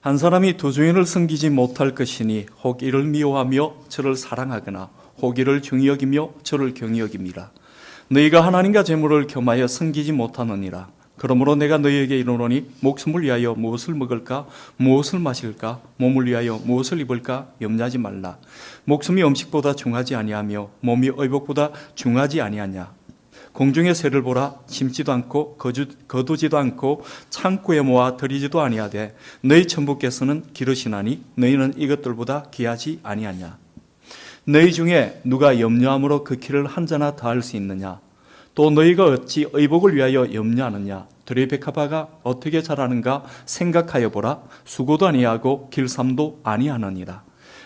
한 사람이 두 주인을 섬기지 못할 것이니 혹 이를 미워하며 저를 사랑하거나 혹 이를 중히 여기며 저를 경히 여김이라. 너희가 하나님과 재물을 겸하여 섬기지 못하느니라. 그러므로 내가 너희에게 이르노니 목숨을 위하여 무엇을 먹을까 무엇을 마실까 몸을 위하여 무엇을 입을까 염려하지 말라. 목숨이 음식보다 중하지 아니하며 몸이 의복보다 중하지 아니하냐. 공중의 새를 보라. 심지도 않고 거두지도 않고 창고에 모아 들이지도 아니하되 너희 천부께서는 기르시나니 너희는 이것들보다 귀하지 아니하냐. 너희 중에 누가 염려함으로 그 키를 한 자나 더할 수 있느냐. 또 너희가 어찌 의복을 위하여 염려하느냐. 들의 백합화가 어떻게 자라는가 생각하여 보라. 수고도 아니하고 길삼도 아니하느니라.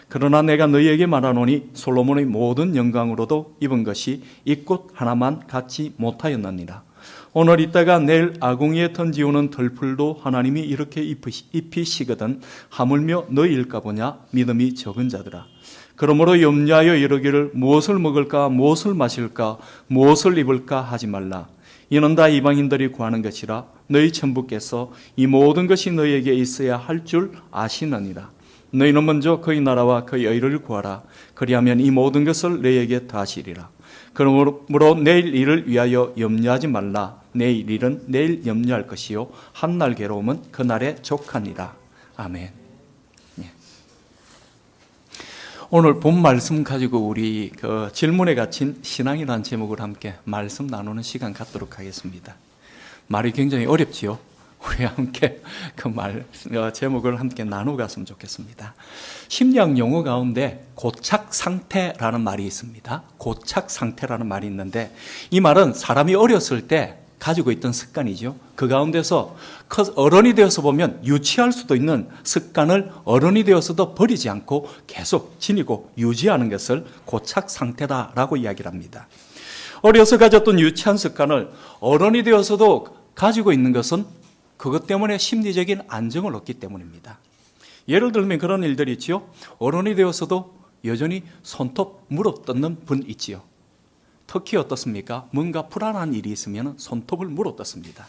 그러나 내가 너희에게 말하노니 솔로몬의 모든 영광으로도 입은 것이 이 꽃 하나만 갖지 못하였느니라. 오늘 있다가 내일 아궁이에 던지우는 덜풀도 하나님이 이렇게 입히시거든 하물며 너희일까 보냐. 믿음이 적은 자들아. 그러므로 염려하여 이르기를 무엇을 먹을까 무엇을 마실까 무엇을 입을까 하지 말라. 이는 다 이방인들이 구하는 것이라. 너희 천부께서 이 모든 것이 너희에게 있어야 할 줄 아시느니라. 너희는 먼저 그의 나라와 그의 의를 구하라. 그리하면 이 모든 것을 너희에게 더하시리라. 그러므로 내일 일을 위하여 염려하지 말라. 내일 일은 내일 염려할 것이요 한날 괴로움은 그날에 족하니라. 아멘. 오늘 본 말씀 가지고 우리 질문에 갇힌 신앙이라는 제목을 함께 말씀 나누는 시간 갖도록 하겠습니다. 말이 굉장히 어렵지요. 우리 함께 제목을 함께 나누어 갔으면 좋겠습니다. 심리학 용어 가운데 고착 상태라는 말이 있습니다. 고착 상태라는 말이 있는데 이 말은 사람이 어렸을 때 가지고 있던 습관이죠. 그 가운데서 어른이 되어서 보면 유치할 수도 있는 습관을 어른이 되어서도 버리지 않고 계속 지니고 유지하는 것을 고착 상태다라고 이야기를 합니다. 어려서 가졌던 유치한 습관을 어른이 되어서도 가지고 있는 것은 그것 때문에 심리적인 안정을 얻기 때문입니다. 예를 들면 그런 일들이 있지요. 어른이 되어서도 여전히 손톱 물어뜯는 분 있지요. 특히 어떻습니까? 뭔가 불안한 일이 있으면 손톱을 물어뜯습니다.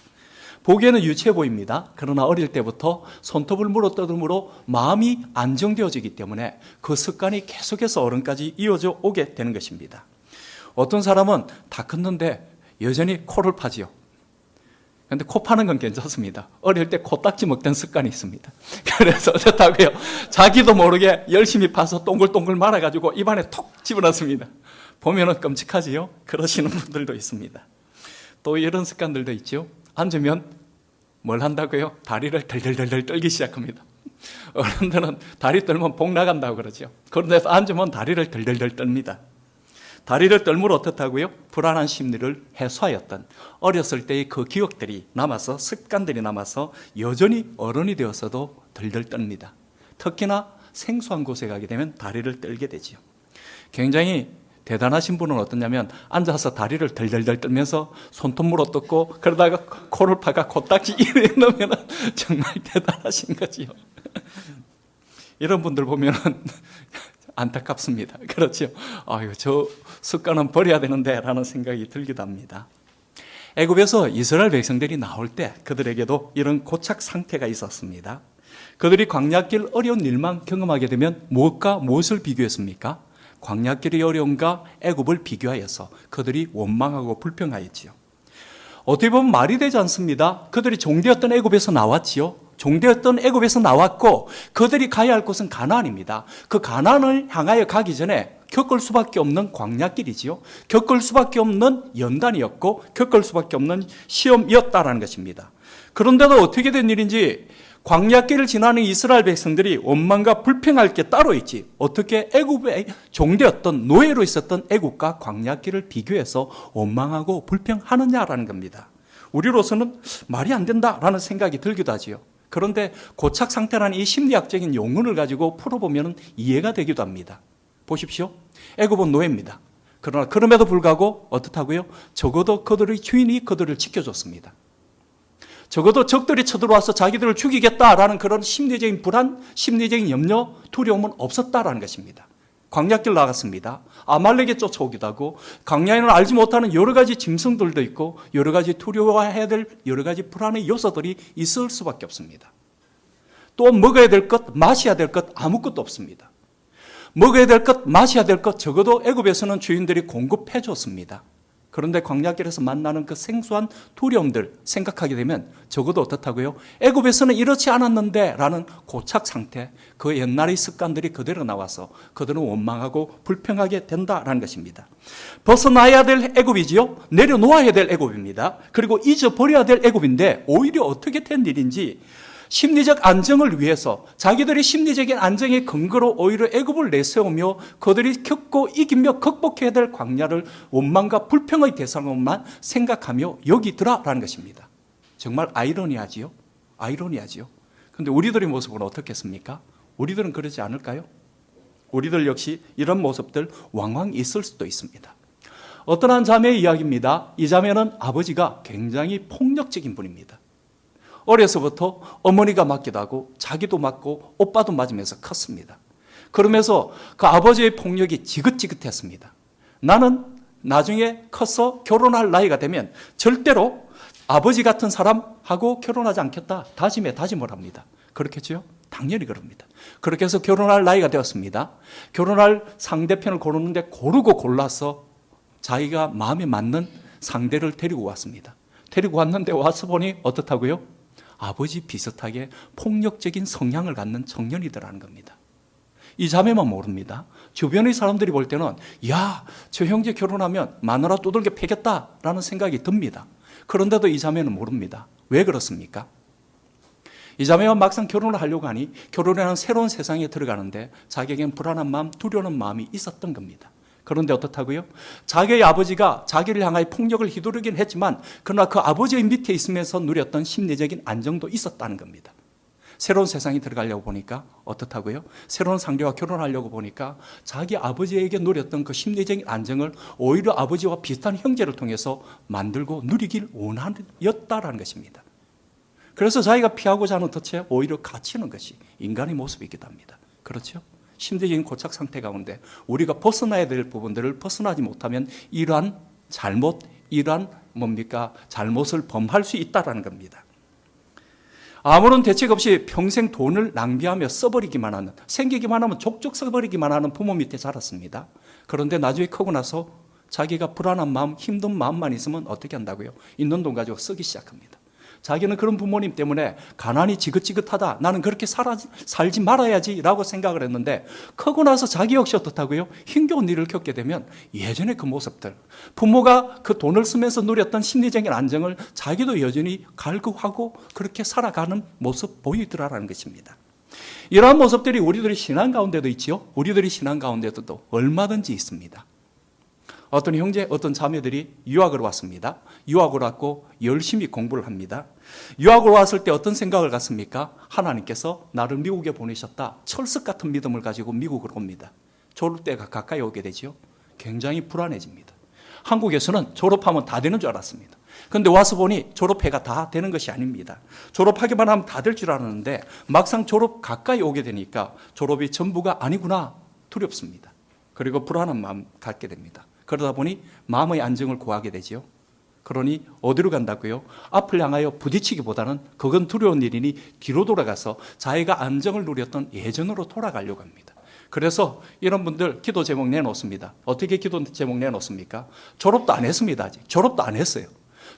보기에는 유치해 보입니다. 그러나 어릴 때부터 손톱을 물어뜯음으로 마음이 안정되어지기 때문에 그 습관이 계속해서 어른까지 이어져 오게 되는 것입니다. 어떤 사람은 다 컸는데 여전히 코를 파지요. 그런데 코 파는 건 괜찮습니다. 어릴 때 코딱지 먹던 습관이 있습니다. 그래서 어떻다고요? 자기도 모르게 열심히 파서 동글동글 말아가지고 입안에 톡 집어넣습니다. 보면은 끔찍하지요? 그러시는 분들도 있습니다. 또 이런 습관들도 있죠. 앉으면 뭘 한다고요? 다리를 덜덜덜 떨기 시작합니다. 어른들은 다리 떨면 복 나간다고 그러죠. 그런데 앉으면 다리를 덜덜덜 떱니다. 다리를 떨므로 어떻다고요? 불안한 심리를 해소하였던 어렸을 때의 그 기억들이 남아서 습관들이 남아서 여전히 어른이 되어서도 덜덜 떱니다. 특히나 생소한 곳에 가게 되면 다리를 떨게 되죠. 굉장히 대단하신 분은 어떠냐면 앉아서 다리를 덜덜덜 떨면서 손톱 물어뜯고 그러다가 코를 파가 코딱지 이래 넣으면 정말 대단하신 거지요. 이런 분들 보면 안타깝습니다. 그렇죠. 아유, 저 습관은 버려야 되는데 라는 생각이 들기도 합니다. 애굽에서 이스라엘 백성들이 나올 때 그들에게도 이런 고착 상태가 있었습니다. 그들이 광야길 어려운 일만 경험하게 되면 무엇과 무엇을 비교했습니까? 광야길이 어려움과 애굽을 비교하여서 그들이 원망하고 불평하였지요. 어떻게 보면 말이 되지 않습니다. 그들이 종되었던 애굽에서 나왔지요. 종되었던 애굽에서 나왔고 그들이 가야 할 곳은 가나안입니다. 그 가나안을 향하여 가기 전에 겪을 수밖에 없는 광야길이지요. 겪을 수밖에 없는 연단이었고 겪을 수밖에 없는 시험이었다라는 것입니다. 그런데도 어떻게 된 일인지 광야길을 지나는 이스라엘 백성들이 원망과 불평할 게 따로 있지. 어떻게 애굽에 종되었던 노예로 있었던 애굽과 광야길을 비교해서 원망하고 불평하느냐라는 겁니다. 우리로서는 말이 안 된다라는 생각이 들기도 하지요. 그런데 고착 상태라는 이 심리학적인 용어를 가지고 풀어보면 이해가 되기도 합니다. 보십시오. 애굽은 노예입니다. 그러나 그럼에도 불구하고 어떻다고요? 적어도 그들의 주인이 그들을 지켜줬습니다. 적어도 적들이 쳐들어와서 자기들을 죽이겠다라는 그런 심리적인 불안, 심리적인 염려, 두려움은 없었다라는 것입니다. 광야길 나갔습니다. 아말렉에 쫓아오기도 하고 광야에는 알지 못하는 여러 가지 짐승들도 있고 여러 가지 두려워해야 될 여러 가지 불안의 요소들이 있을 수밖에 없습니다. 또 먹어야 될 것, 마셔야 될 것 아무것도 없습니다. 먹어야 될 것, 마셔야 될 것 적어도 애굽에서는 주인들이 공급해 줬습니다. 그런데 광야길에서 만나는 그 생소한 두려움들 생각하게 되면 적어도 어떻다고요? 애굽에서는 이렇지 않았는데 라는 고착 상태, 그 옛날의 습관들이 그대로 나와서 그들은 원망하고 불평하게 된다라는 것입니다. 벗어나야 될 애굽이지요. 내려놓아야 될 애굽입니다. 그리고 잊어버려야 될 애굽인데 오히려 어떻게 된 일인지 심리적 안정을 위해서 자기들의 심리적인 안정의 근거로 오히려 애굽을 내세우며 그들이 겪고 이기며 극복해야 될 광야를 원망과 불평의 대상으로만 생각하며 여기더라라는 것입니다. 정말 아이러니하지요? 아이러니하지요? 그런데 우리들의 모습은 어떻겠습니까? 우리들은 그러지 않을까요? 우리들 역시 이런 모습들 왕왕 있을 수도 있습니다. 어떤 한 자매의 이야기입니다. 이 자매는 아버지가 굉장히 폭력적인 분입니다. 어려서부터 어머니가 맞기도 하고 자기도 맞고 오빠도 맞으면서 컸습니다. 그러면서 그 아버지의 폭력이 지긋지긋했습니다. 나는 나중에 커서 결혼할 나이가 되면 절대로 아버지 같은 사람하고 결혼하지 않겠다. 다짐을 합니다. 그렇겠죠? 당연히 그럽니다. 그렇게 해서 결혼할 나이가 되었습니다. 결혼할 상대편을 고르는데 고르고 골라서 자기가 마음에 맞는 상대를 데리고 왔습니다. 데리고 왔는데 와서 보니 어떻다고요? 아버지 비슷하게 폭력적인 성향을 갖는 청년이더라는 겁니다. 이 자매만 모릅니다. 주변의 사람들이 볼 때는 야, 저 형제 결혼하면 마누라 두들겨 패겠다라는 생각이 듭니다. 그런데도 이 자매는 모릅니다. 왜 그렇습니까? 이 자매가 막상 결혼을 하려고 하니 결혼이라는 새로운 세상에 들어가는데 자기에겐 불안한 마음, 두려운 마음이 있었던 겁니다. 그런데 어떻다고요? 자기의 아버지가 자기를 향하여 폭력을 휘두르긴 했지만 그러나 그 아버지의 밑에 있으면서 누렸던 심리적인 안정도 있었다는 겁니다. 새로운 세상에 들어가려고 보니까 어떻다고요? 새로운 상대와 결혼하려고 보니까 자기 아버지에게 누렸던 그 심리적인 안정을 오히려 아버지와 비슷한 형제를 통해서 만들고 누리길 원하였다라는 것입니다. 그래서 자기가 피하고자 하는 덫에 오히려 갇히는 것이 인간의 모습이기도 합니다. 그렇죠? 심리적인 고착 상태 가운데 우리가 벗어나야 될 부분들을 벗어나지 못하면 이러한 잘못을 범할 수 있다는 겁니다. 아무런 대책 없이 평생 돈을 낭비하며 써버리기만 하는, 생기기만 하면 족족 써버리기만 하는 부모 밑에 자랐습니다. 그런데 나중에 크고 나서 자기가 불안한 마음, 힘든 마음만 있으면 어떻게 한다고요? 있는 돈 가지고 쓰기 시작합니다. 자기는 그런 부모님 때문에 가난이 지긋지긋하다. 나는 그렇게 살지 말아야지 라고 생각을 했는데 크고 나서 자기 역시 어떻다고요? 힘겨운 일을 겪게 되면 예전의 그 모습들, 부모가 그 돈을 쓰면서 누렸던 심리적인 안정을 자기도 여전히 갈구하고 그렇게 살아가는 모습 보이더라라는 것입니다. 이러한 모습들이 우리들의 신앙 가운데도 있지요. 우리들의 신앙 가운데도 얼마든지 있습니다. 어떤 형제, 어떤 자매들이 유학을 왔습니다. 유학을 왔고 열심히 공부를 합니다. 유학을 왔을 때 어떤 생각을 갖습니까? 하나님께서 나를 미국에 보내셨다. 철석 같은 믿음을 가지고 미국으로 옵니다. 졸업 때가 가까이 오게 되죠. 굉장히 불안해집니다. 한국에서는 졸업하면 다 되는 줄 알았습니다. 그런데 와서 보니 졸업해가 다 되는 것이 아닙니다. 졸업하기만 하면 다 될 줄 알았는데 막상 졸업 가까이 오게 되니까 졸업이 전부가 아니구나 두렵습니다. 그리고 불안한 마음 갖게 됩니다. 그러다 보니 마음의 안정을 구하게 되죠. 그러니 어디로 간다고요? 앞을 향하여 부딪히기보다는 그건 두려운 일이니 뒤로 돌아가서 자기가 안정을 누렸던 예전으로 돌아가려고 합니다. 그래서 이런 분들 기도 제목 내놓습니다. 어떻게 기도 제목 내놓습니까? 졸업도 안 했습니다. 아직 졸업도 안 했어요.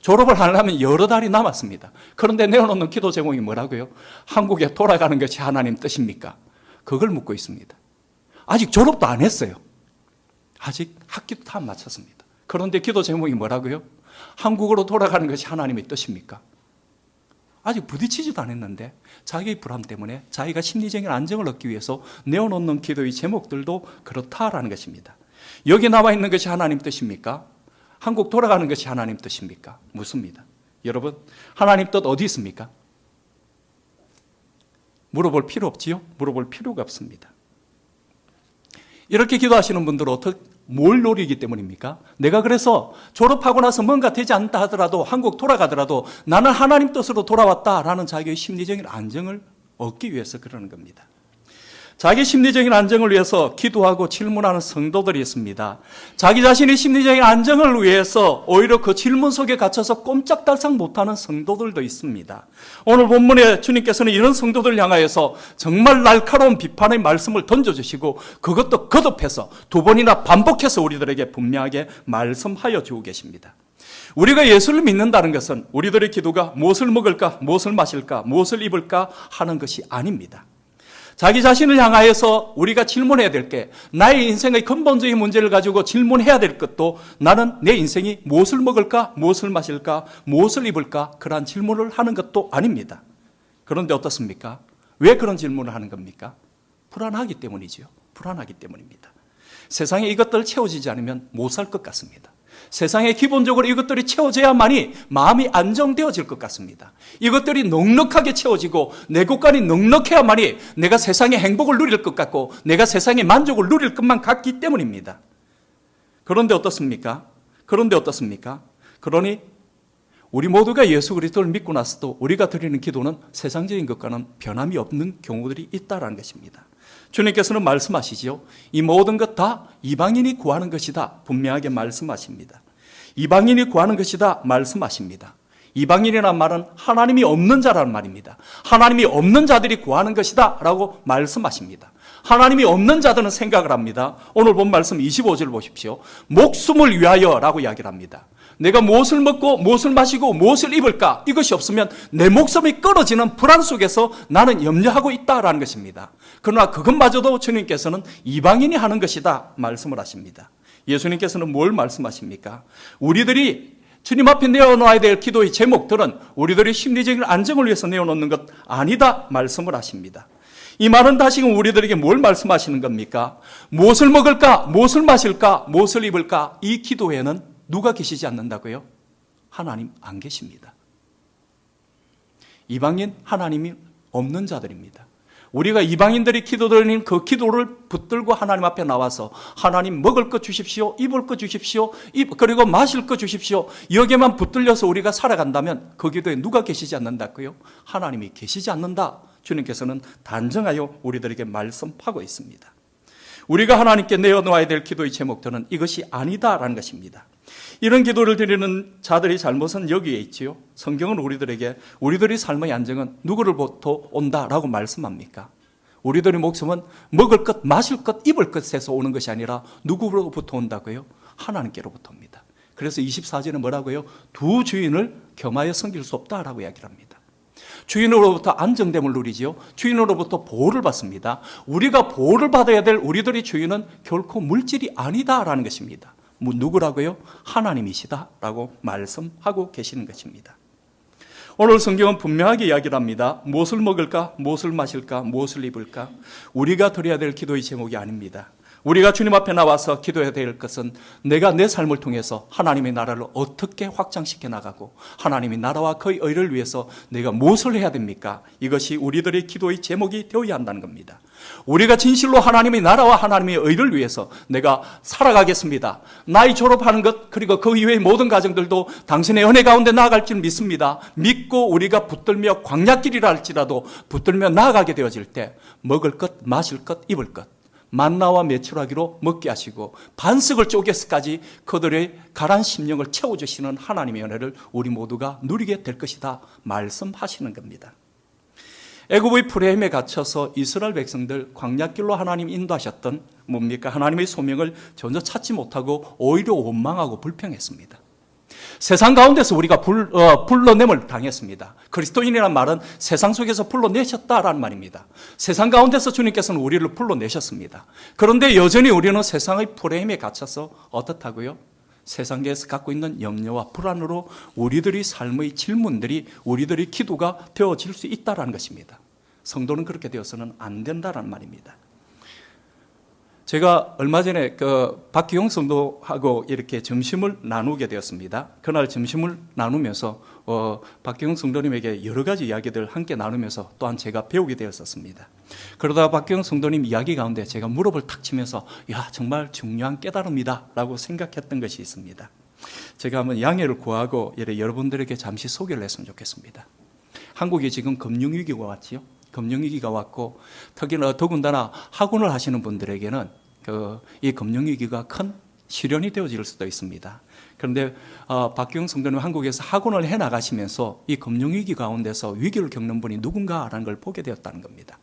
졸업을 하려면 여러 달이 남았습니다. 그런데 내어놓는 기도 제목이 뭐라고요? 한국에 돌아가는 것이 하나님 뜻입니까? 그걸 묻고 있습니다. 아직 졸업도 안 했어요. 아직 학기도 다 마쳤습니다. 그런데 기도 제목이 뭐라고요? 한국으로 돌아가는 것이 하나님의 뜻입니까? 아직 부딪히지도 않았는데 자기의 불안 때문에 자기가 심리적인 안정을 얻기 위해서 내어놓는 기도의 제목들도 그렇다라는 것입니다. 여기 나와 있는 것이 하나님 뜻입니까? 한국 돌아가는 것이 하나님 뜻입니까? 묻습니다. 여러분, 하나님 뜻 어디 있습니까? 물어볼 필요 없지요? 물어볼 필요가 없습니다. 이렇게 기도하시는 분들은 뭘 노리기 때문입니까? 내가 그래서 졸업하고 나서 뭔가 되지 않다 하더라도 한국 돌아가더라도 나는 하나님 뜻으로 돌아왔다라는 자기의 심리적인 안정을 얻기 위해서 그러는 겁니다. 자기 심리적인 안정을 위해서 기도하고 질문하는 성도들이 있습니다. 자기 자신의 심리적인 안정을 위해서 오히려 그 질문 속에 갇혀서 꼼짝달싹 못하는 성도들도 있습니다. 오늘 본문에 주님께서는 이런 성도들을 향하여서 정말 날카로운 비판의 말씀을 던져주시고 그것도 거듭해서 두 번이나 반복해서 우리들에게 분명하게 말씀하여 주고 계십니다. 우리가 예수를 믿는다는 것은 우리들의 기도가 무엇을 먹을까, 무엇을 마실까, 무엇을 입을까 하는 것이 아닙니다. 자기 자신을 향하여서 우리가 질문해야 될 게, 나의 인생의 근본적인 문제를 가지고 질문해야 될 것도 나는 내 인생이 무엇을 먹을까, 무엇을 마실까, 무엇을 입을까, 그러한 질문을 하는 것도 아닙니다. 그런데 어떻습니까? 왜 그런 질문을 하는 겁니까? 불안하기 때문이지요. 불안하기 때문입니다. 세상에 이것들 채워지지 않으면 못 살 것 같습니다. 세상에 기본적으로 이것들이 채워져야만이 마음이 안정되어질 것 같습니다. 이것들이 넉넉하게 채워지고 내 곳간이 넉넉해야만이 내가 세상의 행복을 누릴 것 같고 내가 세상의 만족을 누릴 것만 같기 때문입니다. 그런데 어떻습니까? 그러니 우리 모두가 예수 그리스도를 믿고 나서도 우리가 드리는 기도는 세상적인 것과는 변함이 없는 경우들이 있다는 것입니다. 주님께서는 말씀하시지요. 이 모든 것 다 이방인이 구하는 것이다. 분명하게 말씀하십니다. 이방인이 구하는 것이다. 말씀하십니다. 이방인이란 말은 하나님이 없는 자라는 말입니다. 하나님이 없는 자들이 구하는 것이다 라고 말씀하십니다. 하나님이 없는 자들은 생각을 합니다. 오늘 본 말씀 25절 보십시오. 목숨을 위하여 라고 이야기를 합니다. 내가 무엇을 먹고 무엇을 마시고 무엇을 입을까, 이것이 없으면 내 목숨이 끊어지는 불안 속에서 나는 염려하고 있다라는 것입니다. 그러나 그것마저도 주님께서는 이방인이 하는 것이다 말씀을 하십니다. 예수님께서는 뭘 말씀하십니까? 우리들이 주님 앞에 내어놓아야 될 기도의 제목들은 우리들의 심리적인 안정을 위해서 내어놓는 것 아니다 말씀을 하십니다. 이 말은 다시금 우리들에게 뭘 말씀하시는 겁니까? 무엇을 먹을까, 무엇을 마실까, 무엇을 입을까, 이 기도에는 누가 계시지 않는다고요? 하나님 안 계십니다. 이방인, 하나님이 없는 자들입니다. 우리가 이방인들이 기도드리는 그 기도를 붙들고 하나님 앞에 나와서 하나님 먹을 것 주십시오, 입을 것 주십시오, 그리고 마실 것 주십시오, 여기에만 붙들려서 우리가 살아간다면 그 기도에 누가 계시지 않는다고요? 하나님이 계시지 않는다. 주님께서는 단정하여 우리들에게 말씀하고 있습니다. 우리가 하나님께 내어놓아야 될 기도의 제목들은 이것이 아니다라는 것입니다. 이런 기도를 드리는 자들의 잘못은 여기에 있지요. 성경은 우리들에게 우리들의 삶의 안정은 누구로부터 온다라고 말씀합니까? 우리들의 목숨은 먹을 것, 마실 것, 입을 것에서 오는 것이 아니라 누구로부터 온다고요? 하나님께로부터 옵니다. 그래서 24절은 뭐라고요? 두 주인을 겸하여 섬길 수 없다라고 이야기를 합니다. 주인으로부터 안정됨을 누리지요. 주인으로부터 보호를 받습니다. 우리가 보호를 받아야 될 우리들의 주인은 결코 물질이 아니다라는 것입니다. 누구라고요? 하나님이시다라고 말씀하고 계시는 것입니다. 오늘 성경은 분명하게 이야기를 합니다. 무엇을 먹을까? 무엇을 마실까? 무엇을 입을까? 우리가 드려야 될 기도의 제목이 아닙니다. 우리가 주님 앞에 나와서 기도해야 될 것은 내가 내 삶을 통해서 하나님의 나라를 어떻게 확장시켜 나가고 하나님의 나라와 그의 의를 위해서 내가 무엇을 해야 됩니까? 이것이 우리들의 기도의 제목이 되어야 한다는 겁니다. 우리가 진실로 하나님의 나라와 하나님의 의를 위해서 내가 살아가겠습니다. 나이 졸업하는 것 그리고 그 이외의 모든 가정들도 당신의 은혜 가운데 나아갈 줄 믿습니다. 믿고 우리가 붙들며 광야길이라 할지라도 붙들며 나아가게 되어질 때 먹을 것, 마실 것, 입을 것 만나와 메추라기로 먹게 하시고 반석을 쪼개서까지 그들의 가란 심령을 채워주시는 하나님의 은혜를 우리 모두가 누리게 될 것이다 말씀하시는 겁니다. 애굽의 프레임에 갇혀서 이스라엘 백성들 광야길로 하나님 인도하셨던 뭡니까? 하나님의 소명을 전혀 찾지 못하고 오히려 원망하고 불평했습니다. 세상 가운데서 우리가 불러냄을 당했습니다. 그리스도인이라는 말은 세상 속에서 불러내셨다라는 말입니다. 세상 가운데서 주님께서는 우리를 불러내셨습니다. 그런데 여전히 우리는 세상의 프레임에 갇혀서 어떻다고요? 세상에서 갖고 있는 염려와 불안으로 우리들의 삶의 질문들이 우리들의 기도가 되어질 수 있다는 것입니다. 성도는 그렇게 되어서는 안 된다는 말입니다. 제가 얼마 전에 박기용 성도하고 이렇게 점심을 나누게 되었습니다. 그날 점심을 나누면서 박기용 성도님에게 여러 가지 이야기들을 함께 나누면서 또한 제가 배우게 되었었습니다. 그러다가 박기용 성도님 이야기 가운데 제가 무릎을 탁 치면서 야 정말 중요한 깨달음이다 라고 생각했던 것이 있습니다. 제가 한번 양해를 구하고 여러분들에게 잠시 소개를 했으면 좋겠습니다. 한국이 지금 금융위기가 왔지요. 금융위기가 왔고, 특히나 더군다나 학원을 하시는 분들에게는 이 금융위기가 큰 시련이 되어질 수도 있습니다. 그런데 박기영 성도님 한국에서 학원을 해나가시면서 이 금융위기 가운데서 위기를 겪는 분이 누군가라는 걸 보게 되었다는 겁니다.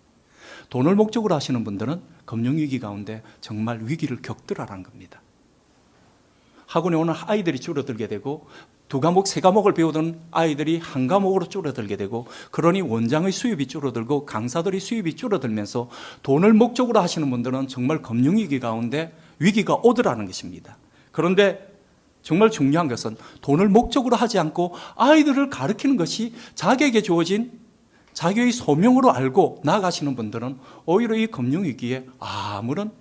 돈을 목적으로 하시는 분들은 금융위기 가운데 정말 위기를 겪더라라는 겁니다. 학원에 오는 아이들이 줄어들게 되고 2과목, 3과목을 배우던 아이들이 1과목으로 줄어들게 되고, 그러니 원장의 수입이 줄어들고 강사들의 수입이 줄어들면서 돈을 목적으로 하시는 분들은 정말 금융위기 가운데 위기가 오더라는 것입니다. 그런데 정말 중요한 것은 돈을 목적으로 하지 않고 아이들을 가르치는 것이 자기에게 주어진 자기의 소명으로 알고 나아가시는 분들은 오히려 이 금융위기에 아무런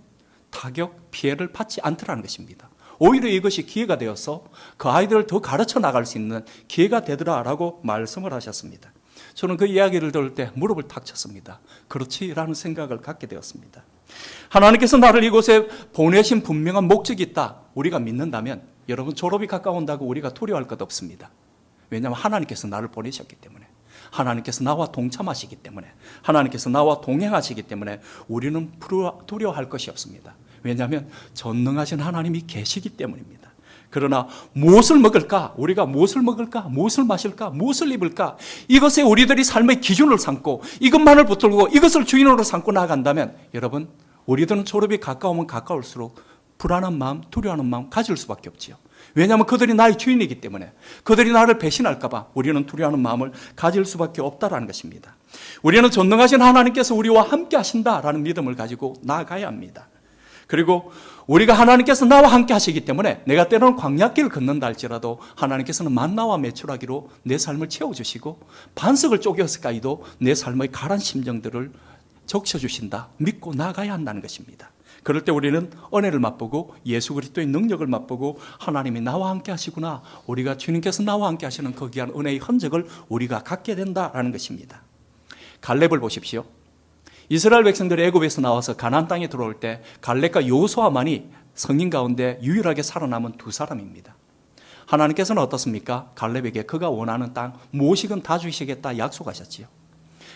타격, 피해를 받지 않더라는 것입니다. 오히려 이것이 기회가 되어서 그 아이들을 더 가르쳐 나갈 수 있는 기회가 되더라라고 말씀을 하셨습니다. 저는 그 이야기를 들을 때 무릎을 탁 쳤습니다. 그렇지라는 생각을 갖게 되었습니다. 하나님께서 나를 이곳에 보내신 분명한 목적이 있다, 우리가 믿는다면 여러분, 졸업이 가까운다고 우리가 두려워할 것 없습니다. 왜냐하면 하나님께서 나를 보내셨기 때문에, 하나님께서 나와 동참하시기 때문에, 하나님께서 나와 동행하시기 때문에 우리는 두려워할 것이 없습니다. 왜냐하면 전능하신 하나님이 계시기 때문입니다. 그러나 무엇을 먹을까? 우리가 무엇을 먹을까? 무엇을 마실까? 무엇을 입을까? 이것에 우리들이 삶의 기준을 삼고 이것만을 붙들고 이것을 주인으로 삼고 나아간다면 여러분, 우리들은 졸업이 가까우면 가까울수록 불안한 마음, 두려워하는 마음 가질 수밖에 없지요. 왜냐하면 그들이 나의 주인이기 때문에, 그들이 나를 배신할까 봐 우리는 두려워하는 마음을 가질 수밖에 없다는 것입니다. 우리는 전능하신 하나님께서 우리와 함께 하신다라는 믿음을 가지고 나아가야 합니다. 그리고 우리가 하나님께서 나와 함께 하시기 때문에 내가 때로는 광야길을 걷는다 할지라도 하나님께서는 만나와 메추라기로 내 삶을 채워주시고 반석을 쪼개었을까이도 내 삶의 가란 심정들을 적셔주신다, 믿고 나아가야 한다는 것입니다. 그럴 때 우리는 은혜를 맛보고 예수 그리스도의 능력을 맛보고 하나님이 나와 함께 하시구나, 우리가 주님께서 나와 함께 하시는 그 귀한 은혜의 흔적을 우리가 갖게 된다라는 것입니다. 갈렙을 보십시오. 이스라엘 백성들이 애굽에서 나와서 가나안 땅에 들어올 때 갈렙과 여호수아만이 성인 가운데 유일하게 살아남은 2사람입니다. 하나님께서는 어떻습니까? 갈렙에게 그가 원하는 땅 무엇이든 다 주시겠다 약속하셨지요.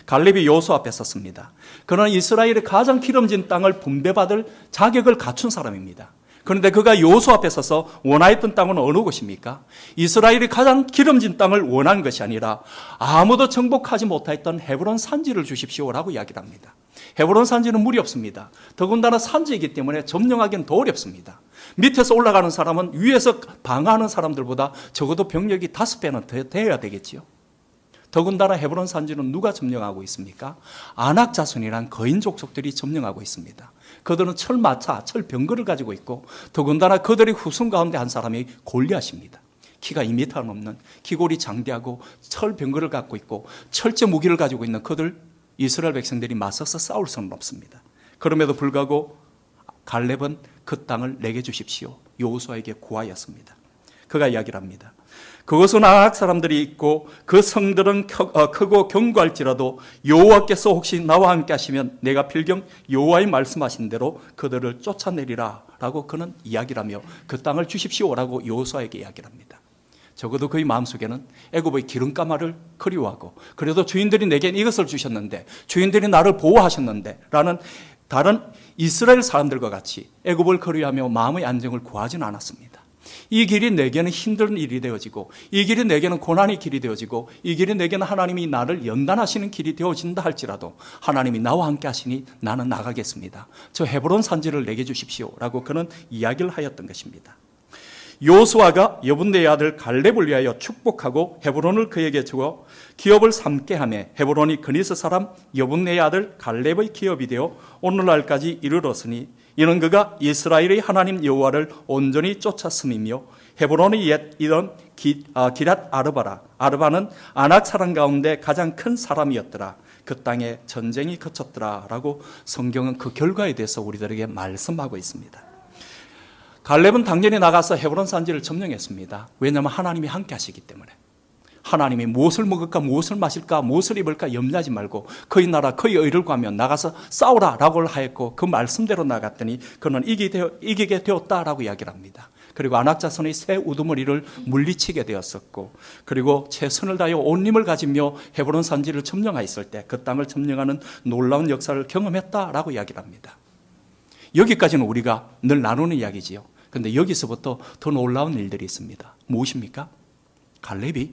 갈렙이 여호수아 앞에 섰습니다. 그러나 이스라엘의 가장 기름진 땅을 분배받을 자격을 갖춘 사람입니다. 그런데 그가 여호수아 앞에 서서 원하였던 땅은 어느 곳입니까? 이스라엘이 가장 기름진 땅을 원한 것이 아니라 아무도 정복하지 못했던 헤브론 산지를 주십시오라고 이야기를 합니다. 헤브론 산지는 물이 없습니다. 더군다나 산지이기 때문에 점령하기는 더 어렵습니다. 밑에서 올라가는 사람은 위에서 방어하는 사람들보다 적어도 병력이 5배는 더 되어야 되겠지요. 더군다나 헤브론 산지는 누가 점령하고 있습니까? 아낙 자손이란 거인 족속들이 점령하고 있습니다. 그들은 철마차, 철병거를 가지고 있고 더군다나 그들의 후손 가운데 한 사람이 골리앗입니다. 키가 2m 넘는 기골이 장대하고 철병거를 갖고 있고 철제 무기를 가지고 있는 그들 이스라엘 백성들이 맞서서 싸울 수는 없습니다. 그럼에도 불구하고 갈렙은 그 땅을 내게 주십시오, 여호수아에게 구하였습니다. 그가 이야기를 합니다. 그것은 아낙 사람들이 있고 그 성들은 크고 견고할지라도 여호와께서 혹시 나와 함께 하시면 내가 필경 여호와의 말씀하신 대로 그들을 쫓아내리라 라고 그는 이야기를 하며 그 땅을 주십시오라고 여호수아에게 이야기를 합니다. 적어도 그의 마음속에는 애굽의 기름가마를 그리워하고 그래도 주인들이 내겐 이것을 주셨는데, 주인들이 나를 보호하셨는데 라는 다른 이스라엘 사람들과 같이 애굽을 그리워하며 마음의 안정을 구하지는 않았습니다. 이 길이 내게는 힘든 일이 되어지고 이 길이 내게는 고난의 길이 되어지고 이 길이 내게는 하나님이 나를 연단하시는 길이 되어진다 할지라도 하나님이 나와 함께 하시니 나는 나가겠습니다. 저 헤브론 산지를 내게 주십시오 라고 그는 이야기를 하였던 것입니다. 여호수아가 여분네의 아들 갈렙을 위하여 축복하고 헤브론을 그에게 주어 기업을 삼게 하며 헤브론이 그니스 사람 여분네의 아들 갈렙의 기업이 되어 오늘날까지 이르렀으니 이는 그가 이스라엘의 하나님 여호와를 온전히 쫓았음이며 헤브론의 옛 이런 기랏 아르바라, 아르바는 아낙 사람 가운데 가장 큰 사람이었더라. 그 땅에 전쟁이 그쳤더라 라고 성경은 그 결과에 대해서 우리들에게 말씀하고 있습니다. 갈렙은 당연히 나가서 헤브론 산지를 점령했습니다. 왜냐하면 하나님이 함께 하시기 때문에. 하나님이 무엇을 먹을까, 무엇을 마실까, 무엇을 입을까 염려하지 말고 그의 나라, 그의 의를 구하며 나가서 싸우라 라고 하였고 그 말씀대로 나갔더니 그는 이기게 되었다라고 이야기를 합니다. 그리고 안악자손의 새 우두머리를 물리치게 되었었고, 그리고 최선을 다하여 온 힘을 가지며 헤브론 산지를 점령하였을 때 그 땅을 점령하는 놀라운 역사를 경험했다라고 이야기를 합니다. 여기까지는 우리가 늘 나누는 이야기지요. 그런데 여기서부터 더 놀라운 일들이 있습니다. 무엇입니까? 갈렙이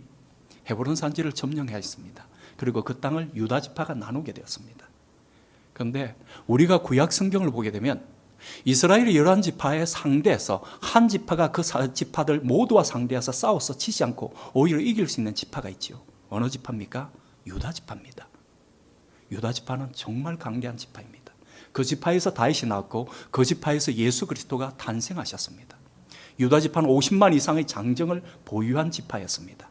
헤브론 산지를 점령하였습니다. 그리고 그 땅을 유다 지파가 나누게 되었습니다. 그런데 우리가 구약 성경을 보게 되면 이스라엘의 11지파의 상대에서 한 지파가 그 지파들 모두와 상대해서 싸워서 지지 않고 오히려 이길 수 있는 지파가 있죠. 어느 지파입니까? 유다 지파입니다. 유다 지파는 정말 강대한 지파입니다. 그 지파에서 다윗이 나왔고 그 지파에서 예수 그리스도가 탄생하셨습니다. 유다 지파는 50만 이상의 장정을 보유한 지파였습니다.